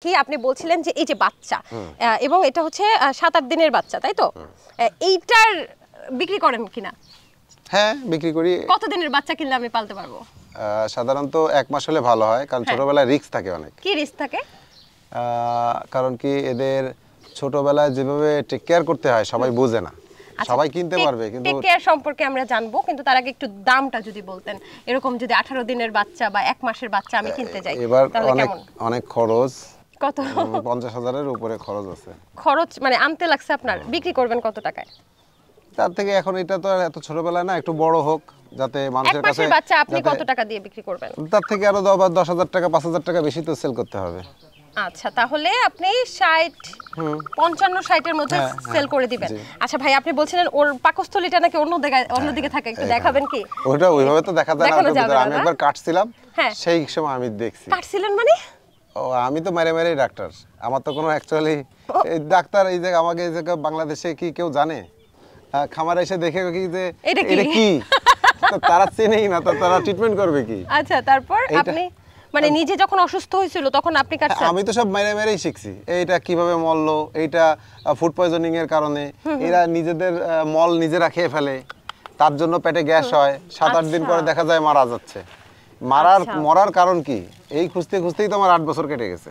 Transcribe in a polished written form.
কি আপনি বলছিলেন যে এই যে বাচ্চা এবং এটা হচ্ছে 7-8 দিনের বাচ্চা তাই তো এইটার বিক্রি করেন কিনা? হ্যাঁ বিক্রি করি। কত দিনের বাচ্চা কিনলে আমি পালতে পারবো? সাধারণত 1 মাস হলে ভালো হয়, কারণ ছোটবেলায় রিস্ক থাকে অনেক। কি রিস্ক থাকে? কারণ কি এদের ছোটবেলায় যেভাবে টেক কেয়ার করতে হয় সবাই বোঝে না। সবাই কিনতে পারবে কিন্তু টেক কেয়ার সম্পর্কে আমরা জানবো, কিন্তু তার আগে একটু দামটা যদি বলতেন। এরকম যদি 18 দিনের বাচ্চা বা 1 মাসের বাচ্চা আমি কিনতে যাই এবার তাহলে অনেক কেমন? অনেক খরচ। কত? 50,000-এর উপরে খরচ আছে। খরচ মানে আনতে লাগছে আপনার, বিক্রি করবেন কত টাকায়? তার থেকে এখন এটা তো আর এত ছোটবেলা না, একটু বড় হোক যাতে মানুষের 1 কাছে। মাসের বাচ্চা আপনি কত টাকা দিয়ে বিক্রি করবেন? তার থেকে আরো 10,000 টাকা 5,000 টাকা বেশি তো সেল করতে হবে। আচ্ছা, তাহলে আপনি 60 55-60 এর মধ্যে সেল করে দিবেন। আচ্ছা ভাই, আপনি বলছিলেন ওর পাকস্থলীটা নাকি অন্যদিকে থাকে, একটু দেখাবেন কি? ওটা ওইভাবে তো দেখা যায় না, আমি একবার কাটছিলাম হ্যাঁ, সেই সময় আমি দেখছি। কাটছিলেন মানে? ও আমি তো মেরে ডাক্তার, আমার তো কোনো অ্যাকচুয়ালি এই ডাক্তার এই যে আমাকে এই জায়গা বাংলাদেশে কি কেউ জানে? খামারে এসে দেখে কি যে এটা কি তো তারা চেনেই না, তো তারা ট্রিটমেন্ট করবে কি? আচ্ছা, তারপর আপনি মানে নিজে যখন অসুস্থ হয়েছিল তখন আপনি কাটছেন? আমি তো সব মেরেই শিখছি, এইটা কিভাবে মরলো, এইটা ফুড পয়জনিং এর কারণে এরা নিজেদের মল নিজেরা খেয়ে ফেলে, তার জন্য পেটে গ্যাস হয়, 7-8 দিন পরে দেখা যায় মারা যাচ্ছে। মরার কারণ কি এই খুঁজতে খুঁজতেই তো আমার 8 বছর কেটে গেছে।